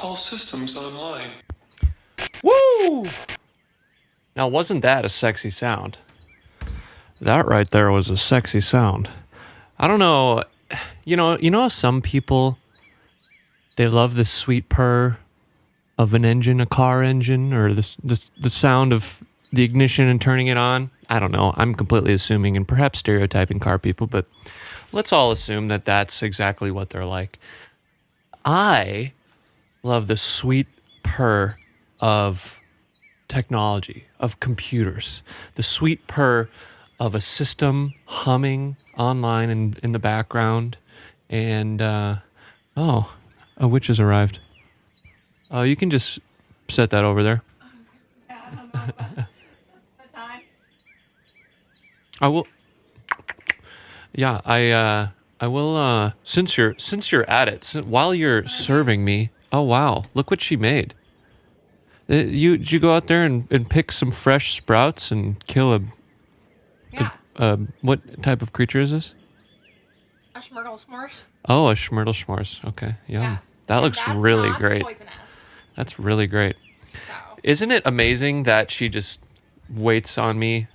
All systems online. Woo! Now, wasn't that a sexy sound? That right there was a sexy sound. I don't know. You know, some people, they love the sweet purr of an engine, a car engine, or the sound of the ignition and turning it on. I don't know. I'm completely assuming and perhaps stereotyping car people, but let's all assume that that's exactly what they're like. I love the sweet purr of technology, of computers, the sweet purr of a system humming online and in the background. And, a witch has arrived. Oh, you can just set that over there. I will. Yeah, I will. Since you're at it, while you're serving me. Oh wow! Look what she made. Did you go out there and pick some fresh sprouts and kill a? Yeah. What type of creature is this? A schmurtle s'mores. Oh, a schmurtle s'mores. Okay, yum. Yeah. That And looks that's really not great. Poisonous. That's really great. So. Isn't it amazing that she just waits on me?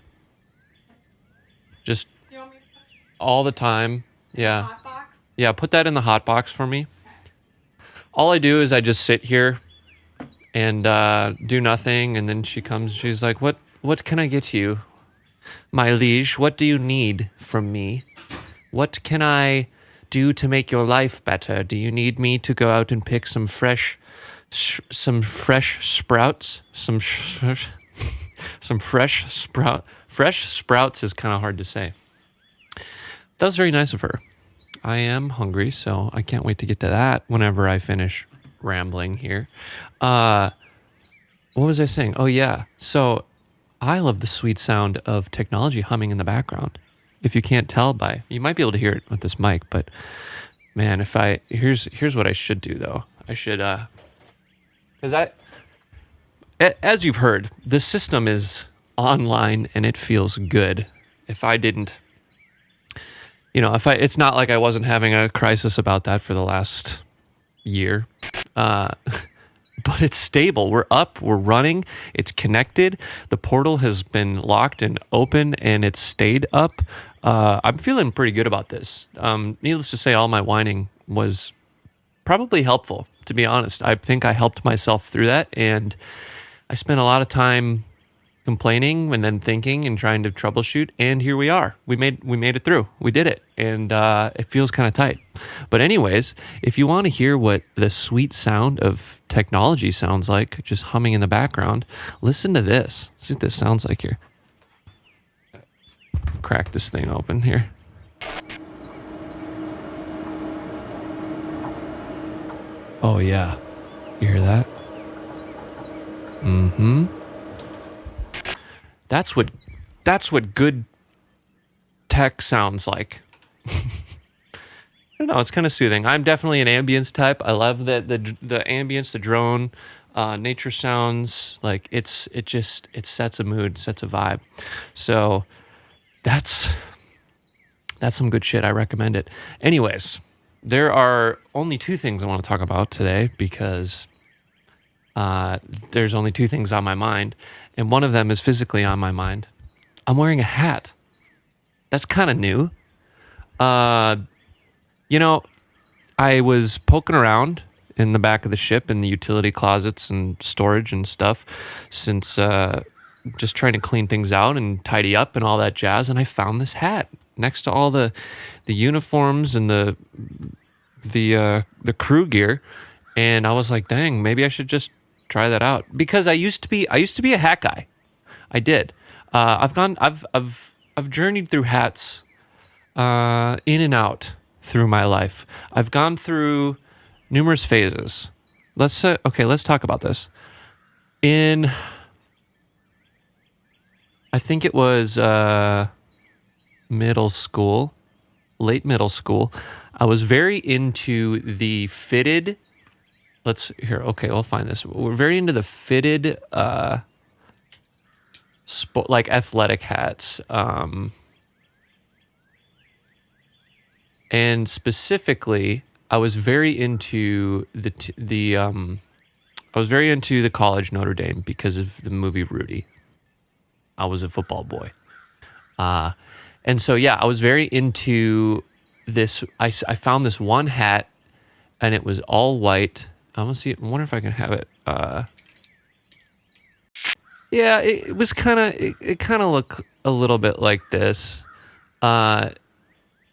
Just Do you want me to put all the time. it in Yeah. the hot box? Yeah, put that in the hot box for me. All I do is I just sit here and do nothing, and then she comes. She's like, "What can I get you, my liege? What do you need from me? What can I do to make your life better? Do you need me to go out and pick some fresh sprouts? Some fresh sprout. Fresh sprouts is kind of hard to say. That was very nice of her. I am hungry, so I can't wait to get to that whenever I finish rambling here. What was I saying? Oh, yeah. So I love the sweet sound of technology humming in the background. If you can't tell you might be able to hear it with this mic, but man, here's what I should do though. I should, because as you've heard, the system is online and it feels good. If I didn't, it's not like I wasn't having a crisis about that for the last year. But it's stable. We're up, we're running, it's connected. The portal has been locked and open and it's stayed up. I'm feeling pretty good about this. Needless to say, all my whining was probably helpful, to be honest. I think I helped myself through that, and I spent a lot of time complaining and then thinking and trying to troubleshoot, and here we are. We made it through. We did it, and it feels kind of tight. But anyways, if you want to hear what the sweet sound of technology sounds like, just humming in the background, listen to this. Let's see what this sounds like here. Crack this thing open here. Oh yeah, you hear that? Mm-hmm. That's what good tech sounds like. I don't know. It's kind of soothing. I'm definitely an ambience type. I love the ambience, the drone, nature sounds. Like it sets a mood, sets a vibe. So that's some good shit. I recommend it. Anyways, there are only two things I want to talk about today because there's only two things on my mind, and one of them is physically on my mind. I'm wearing a hat. That's kind of new. I was poking around in the back of the ship in the utility closets and storage and stuff since just trying to clean things out and tidy up and all that jazz, and I found this hat next to all the uniforms and the crew gear, and I was like, dang, maybe I should just try that out, because I used to be a hat guy. I did. I've I've journeyed through hats, in and out through my life. I've gone through numerous phases. Let's talk about this. I think it was middle school, late middle school. I was very into the fitted. We'll find this. We're very into the fitted, like athletic hats, and specifically, I was very into I was very into the college Notre Dame because of the movie Rudy. I was a football boy. And so, yeah, I was very into this. I found this one hat, and it was all white. I wonder if I can have it. Yeah, it was kind of, it kind of looked a little bit like this,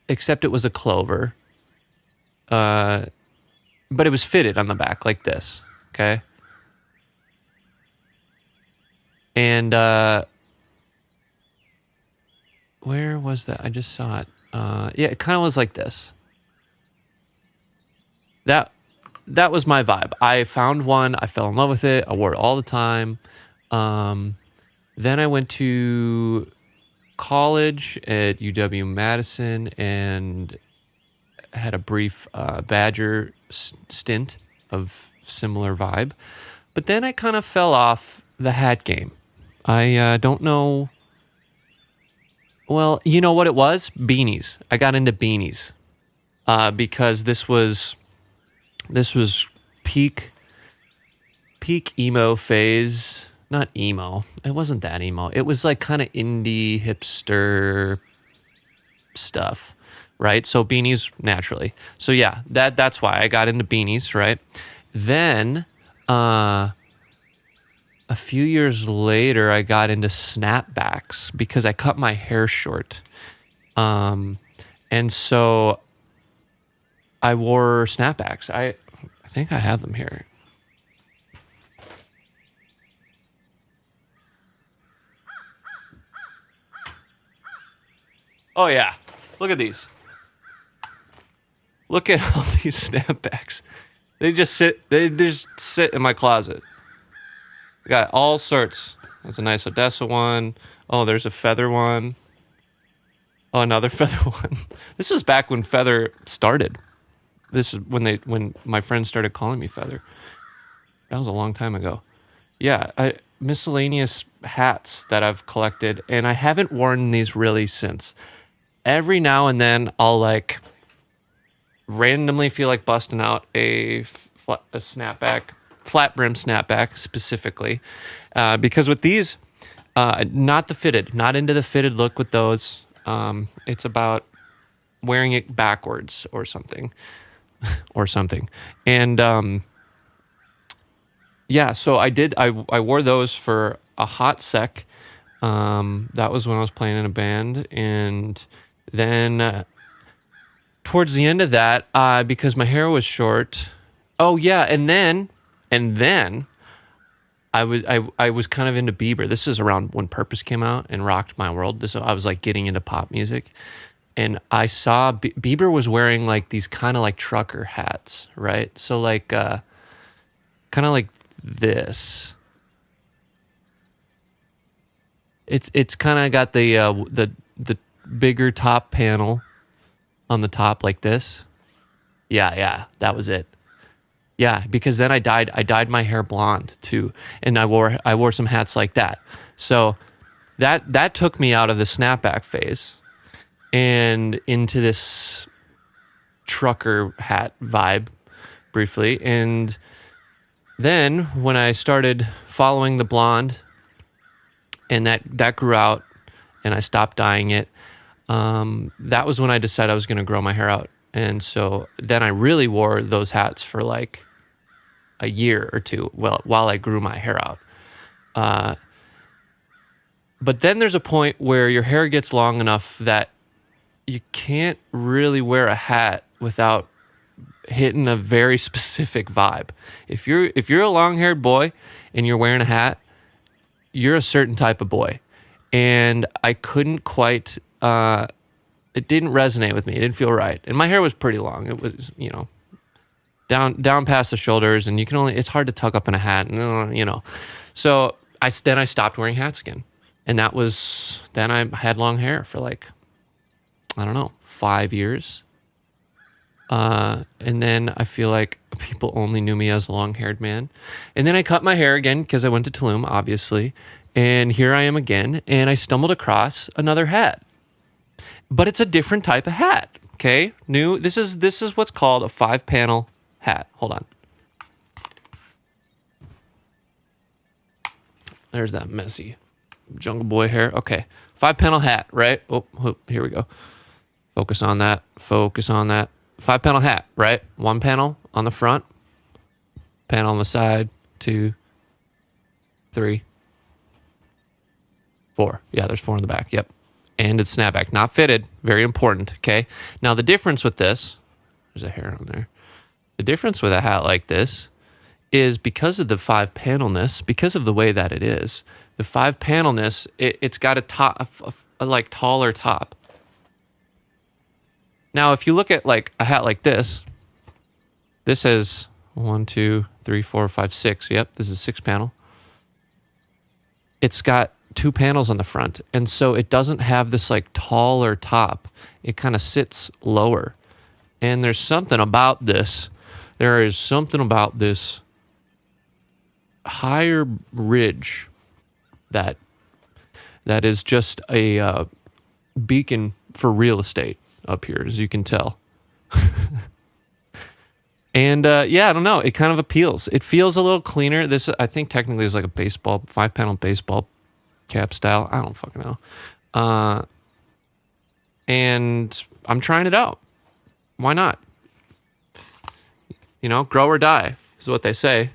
except it was a clover. But it was fitted on the back like this, okay? And where was that? I just saw it. Yeah, it kind of was like this. That was my vibe. I found one. I fell in love with it. I wore it all the time. Then I went to college at UW-Madison and had a brief Badger stint of similar vibe. But then I kind of fell off the hat game. I don't know. Well, you know what it was? Beanies. I got into beanies because this was peak emo phase. Not emo. It wasn't that emo. It was like kind of indie hipster stuff, right? So beanies naturally. So yeah, that's why I got into beanies, right? Then a few years later, I got into snapbacks because I cut my hair short. And so I wore snapbacks. I think I have them here. Oh yeah, look at these. Look at all these snapbacks. They just sit in my closet. Got all sorts. That's a nice Odessa one. Oh, there's a feather one. Oh, another feather one. This was back when feather started. This is when my friends started calling me feather. That was a long time ago. Yeah, miscellaneous hats that I've collected, and I haven't worn these really since. Every now and then, I'll like randomly feel like busting out a snapback, flat brim snapback specifically, because with these, not the fitted, not into the fitted look with those. It's about wearing it backwards or something, and yeah. So I did. I wore those for a hot sec. That was when I was playing in a band, and then towards the end of that, because my hair was short. Oh yeah, and then I was kind of into Bieber. This is around when Purpose came out and rocked my world. I was like getting into pop music, and I saw Bieber was wearing like these kind of like trucker hats, right? So like kind of like this. It's kind of got the bigger top panel on the top like this. Yeah, that was it. Yeah, because then I dyed my hair blonde too, and I wore some hats like that. So that took me out of the snapback phase and into this trucker hat vibe briefly. And then when I started following the blonde, and that grew out, and I stopped dyeing it, that was when I decided I was going to grow my hair out. And so then I really wore those hats for like a year or two while I grew my hair out. But then there's a point where your hair gets long enough that you can't really wear a hat without hitting a very specific vibe. If you're a long-haired boy and you're wearing a hat, you're a certain type of boy. and I couldn't quite. It didn't resonate with me. It didn't feel right, and my hair was pretty long. It was, down past the shoulders, and it's hard to tuck up in a hat, So I stopped wearing hats again, and then I had long hair for like, I don't know, 5 years. And then I feel like people only knew me as a long-haired man. And then I cut my hair again because I went to Tulum, obviously. And here I am again, and I stumbled across another hat. But it's a different type of hat, okay? This is what's called a 5-panel hat. Hold on. There's that messy Jungle Boy hair. Okay, 5-panel hat, right? Oh, here we go. Focus on that. 5-panel hat, right? 1 panel on the front, panel on the side, 2, 3, 4. Yeah, there's 4 in the back. Yep. And it's snapback, not fitted. Very important, okay? Now, the difference with this, there's a hair on there. The difference with a hat like this is because of the 5-panelness, because of the way that it is, the 5-panelness, it's got a top, a like taller top. Now, if you look at like a hat like this has 1, 2, 3, 4, 5, 6. Yep, this is 6-panel. It's got 2 panels on the front, and so it doesn't have this like taller top. It kind of sits lower. And there's something about this. There is something about this higher ridge that is just a beacon for real estate up here, as you can tell. And yeah, I don't know. It kind of appeals. It feels a little cleaner. This, I think, technically is like a 5-panel baseball cap style. I don't fucking know. And I'm trying it out. Why not? Grow or die is what they say.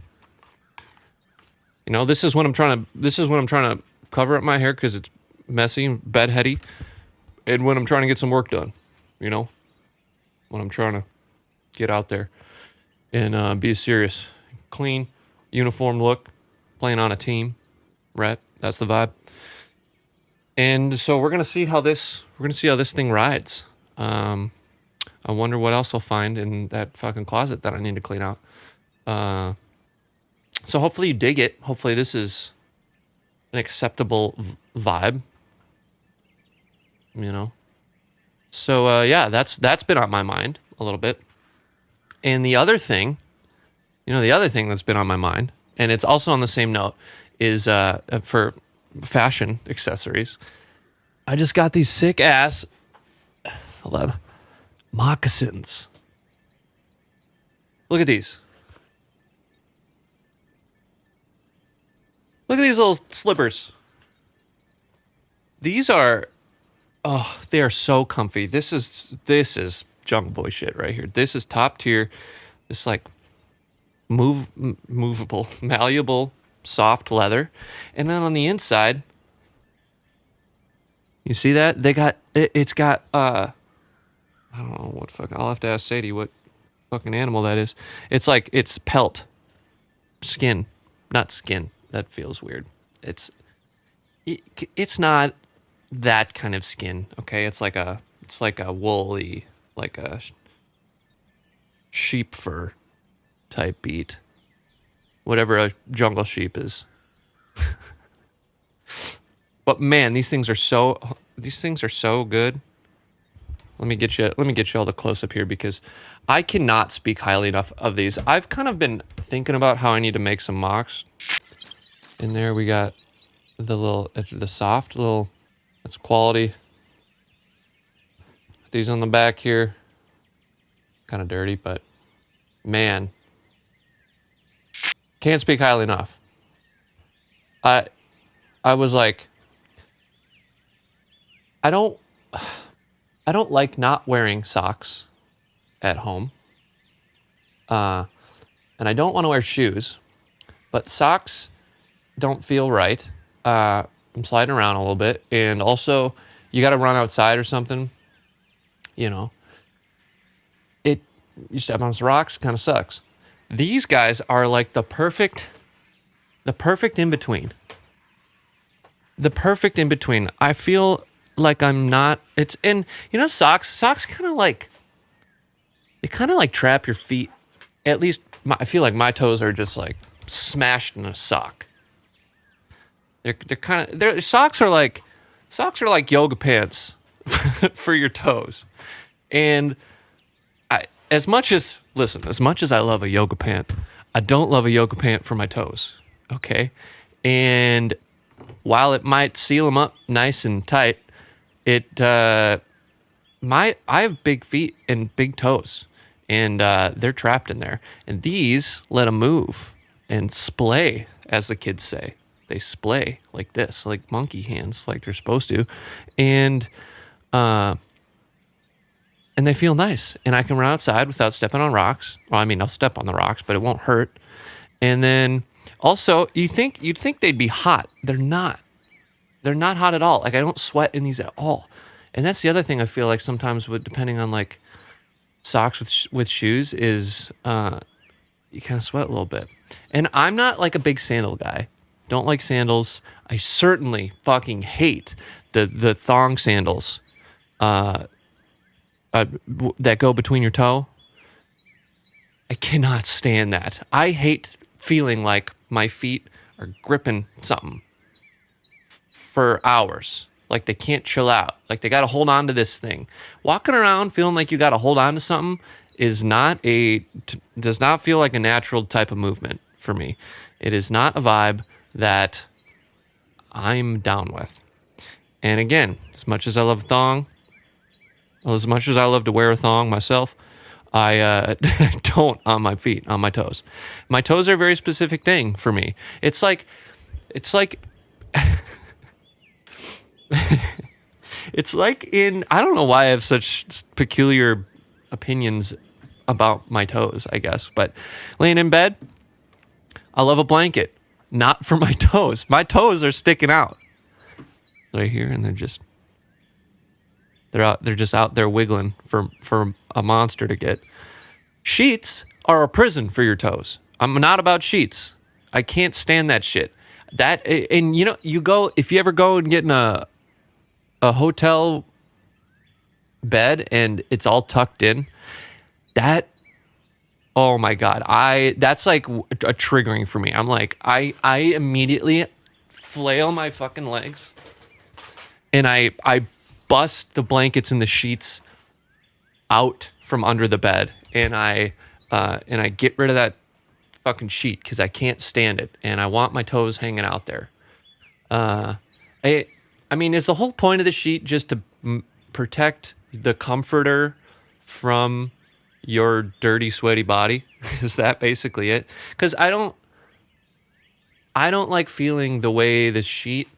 This is when I'm trying to cover up my hair because it's messy and bedheady, and when I'm trying to get some work done. When I'm trying to get out there and be a serious, clean, uniform look, playing on a team, right? That's the vibe. And so we're gonna see how this thing rides. I wonder what else I'll find in that fucking closet that I need to clean out. So hopefully you dig it. Hopefully this is an acceptable vibe. So yeah, that's been on my mind a little bit. And the other thing that's been on my mind, and it's also on the same note, is for fashion accessories. I just got these sick ass moccasins. Look at these. Look at these little slippers. These are, they are so comfy. This is Jungle Boy shit right here. This is top tier. This like movable, malleable, soft leather. And then on the inside, you see that? It's got, I don't know what I'll have to ask Sadie what fucking animal that is. It's pelt. Skin. Not skin. That feels weird. It's not that kind of skin, okay? It's like a woolly, like a sheep fur type beat. Whatever a jungle sheep is. But man, these things are so good. Let me get you all the close up here because I cannot speak highly enough of these. I've kind of been thinking about how I need to make some mocks. In there we got the soft little, that's quality. These on the back here, kind of dirty, but man, can't speak highly enough. I was like, I don't like not wearing socks at home. And I don't want to wear shoes, but socks don't feel right. I'm sliding around a little bit, and also you got to run outside or something. You step on some rocks, kind of sucks. These guys are like the perfect in between. the perfect in between. I feel like I'm not. It's and socks. Socks kind of like they kind of like trap your feet. At least I feel like my toes are just like smashed in a sock. They're kind of socks are like yoga pants for your toes. And as much as I love a yoga pant, I don't love a yoga pant for my toes. Okay, and while it might seal them up nice and tight, I have big feet and big toes, and they're trapped in there. And these let them move and splay, as the kids say. They splay like this, like monkey hands, like they're supposed to, and they feel nice. And I can run outside without stepping on rocks. Well, I mean, I'll step on the rocks, but it won't hurt. And then also, you'd think they'd be hot. They're not. They're not hot at all. Like I don't sweat in these at all. And that's the other thing I feel like sometimes with depending on like socks with shoes is you kind of sweat a little bit. And I'm not like a big sandal guy. Don't like sandals. I certainly fucking hate the thong sandals that go between your toe. I cannot stand that. I hate feeling like my feet are gripping something for hours. Like they can't chill out. Like they got to hold on to this thing. Walking around feeling like you got to hold on to something does not feel like a natural type of movement for me. It is not a vibe that I'm down with. And again, as much as I love thong, as much as I love to wear a thong myself, I don't on my feet, on my toes. My toes are a very specific thing for me. It's like it's like in, I don't know why I have such peculiar opinions about my toes, I guess, but laying in bed, I love a blanket. Not for my toes. My toes are sticking out right here, and they're just out there wiggling for a monster to get. Sheets are a prison for your toes. I'm not about sheets. I can't stand that shit. That, and if you ever go and get in a hotel bed and it's all tucked in, that. Oh my God. That's like a triggering for me. I'm like, I immediately flail my fucking legs and I bust the blankets and the sheets out from under the bed and I get rid of that fucking sheet because I can't stand it and I want my toes hanging out there. I mean, is the whole point of the sheet just to protect the comforter from your dirty, sweaty body? Is that basically it? Because I don't like feeling the way the sheet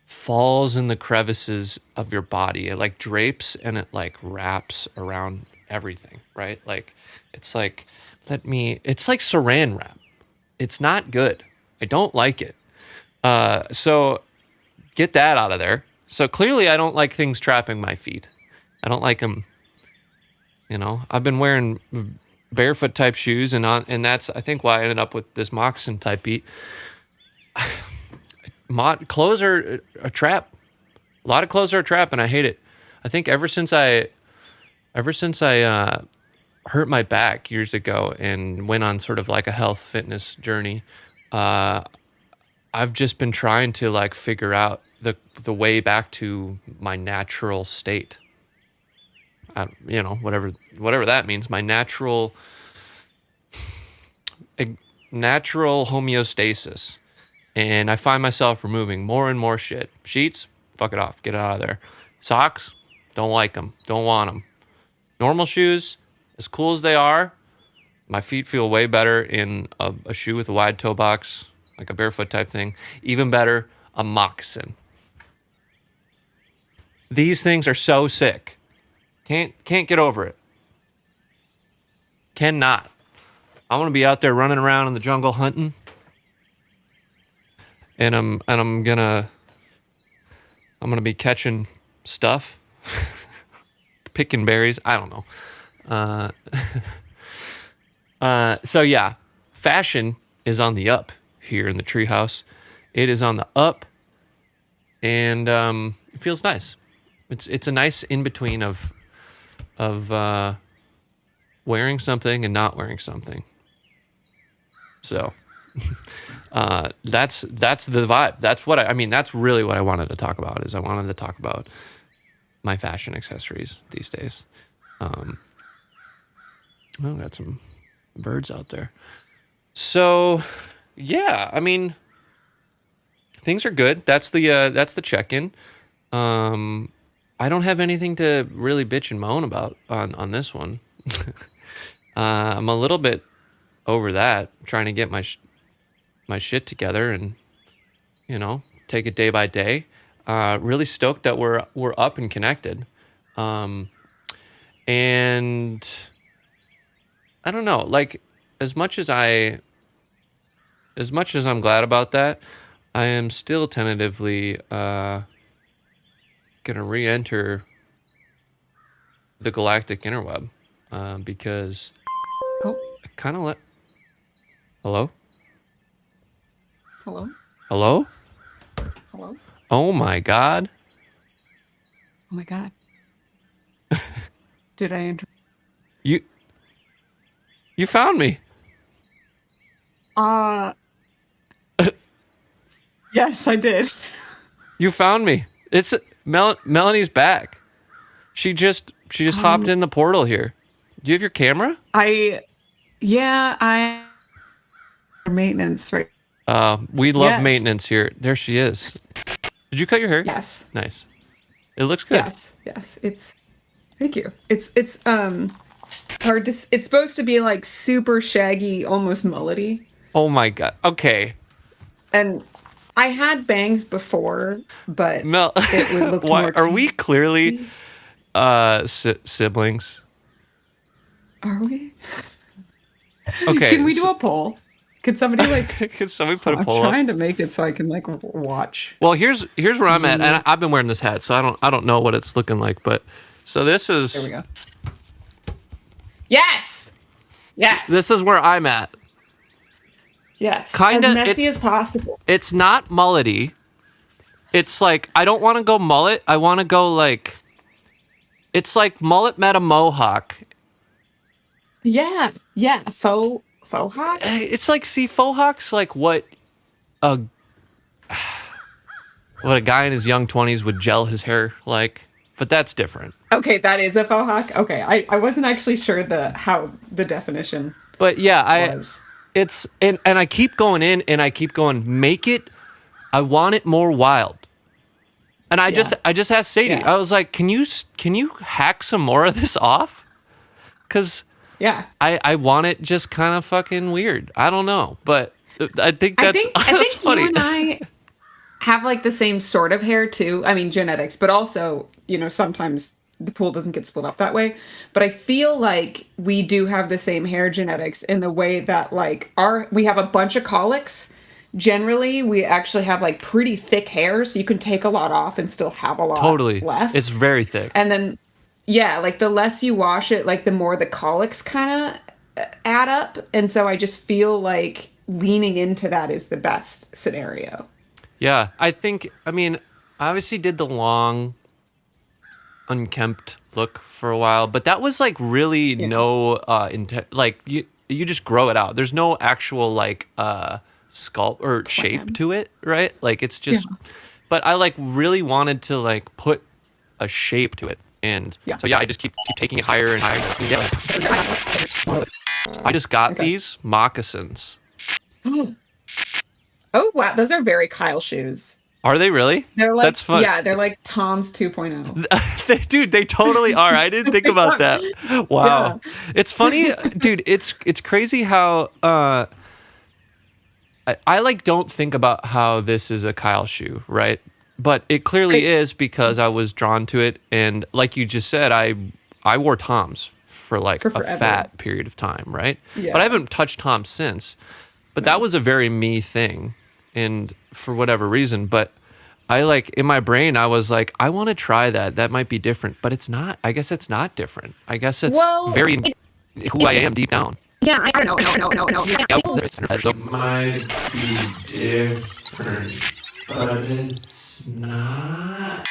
falls in the crevices of your body. It like drapes and it like wraps around everything, right? Like it's like saran wrap. It's not good. I don't like it. So get that out of there. So clearly I don't like things trapping my feet. I don't like them. I've been wearing barefoot type shoes, and that's I think why I ended up with this moccasin type beat. Clothes are a trap. A lot of clothes are a trap, and I hate it. I think ever since I hurt my back years ago and went on sort of like a health fitness journey, I've just been trying to like figure out the way back to my natural state. Whatever that means, my natural homeostasis. And I find myself removing more and more shit. Sheets, fuck it off, get it out of there. Socks, don't like them, don't want them. Normal shoes, as cool as they are, my feet feel way better in a shoe with a wide toe box, like a barefoot type thing. Even better, a moccasin. These things are so sick. Can't get over it. Cannot. I want to be out there running around in the jungle hunting, and I'm gonna be catching stuff, picking berries. I don't know. So yeah, fashion is on the up here in the treehouse. It is on the up. and it feels nice. It's a nice in between of wearing something and not wearing something. So that's the vibe. That's what I mean. That's really what I wanted to talk about. Is I wanted to talk about my fashion accessories these days. Oh, got some birds out there. So, yeah, I mean, things are good. That's the check-in. I don't have anything to really bitch and moan about on this one. I'm a little bit over that, trying to get my shit together and, take it day by day. Really stoked that we're up and connected. And I don't know, like as much as I'm glad about that, I am still tentatively gonna re-enter the galactic interweb because I kind of Hello? Hello? Hello? Hello? Oh my God. Oh my God. Did I enter? You found me. Yes, I did. You found me. It's Melanie's back. She just hopped in the portal here. Do you have your camera? I maintenance, right? We love Yes. maintenance here. There she is. Did you cut your hair? Yes. Nice. It looks good. Yes. Thank you. It's hard to, it's supposed to be like super shaggy, almost mullety. Oh my God. Okay. And I had bangs before, but Mel, it would look why more are we clearly siblings? Are we? Okay. Can we do a poll? Could somebody Can somebody put a I'm poll up? trying to make it so I can watch. Well, here's where I'm at, and I've been wearing this hat, so I don't know what it's looking like, but so this is. There we go. Yes. This is where I'm at. Yes. Kinda, as messy as possible. It's not mullety. It's like I don't want to go mullet. I want to go like. It's like mullet meta mohawk. Yeah. Faux hawk. It's like faux hawk's like what a guy in his young 20s would gel his hair like, but that's different. Okay, that is a faux hawk. Okay, I wasn't actually sure how the definition. But yeah, was. It's and I keep going in and I keep going, make it. I want it more wild. And I just asked Sadie. Yeah. I was like, can you hack some more of this off? Because Yeah. I want it just kind of fucking weird. I don't know, but I think that's I think funny. you and I have like the same sort of hair too. I mean, genetics, but also, sometimes the pool doesn't get split up that way. But I feel like we do have the same hair genetics in the way that like we have a bunch of colics. Generally, we actually have like pretty thick hair, so you can take a lot off and still have a lot left. It's very thick. And then, yeah, like the less you wash it, like the more the colics kind of add up. And so I just feel like leaning into that is the best scenario. Yeah, I obviously did the long, unkempt look for a while, but that was like really no like you just grow it out. There's no actual like sculpt or shape to it, right? Like it's just but I like really wanted to like put a shape to it. And so I just keep taking it higher and higher. Yeah. I just got these moccasins. Oh wow, those are very Kyle shoes. Are they really? They're like, that's fun. Yeah, they're like Tom's 2.0. Dude, they totally are. I didn't think about that. Wow. Yeah. It's funny, dude. It's crazy how I like don't think about how this is a Kyle shoe, right? But it clearly is because I was drawn to it, and like you just said, I wore Toms for like a fat period of time, right? Yeah. But I haven't touched Toms since. But that was a very me thing, and for whatever reason. But I like in my brain, I was like, I want to try that. That might be different, but it's not. I guess it's not different. I guess it's very who I am deep down. Yeah, I don't know. It might be different, but it's not.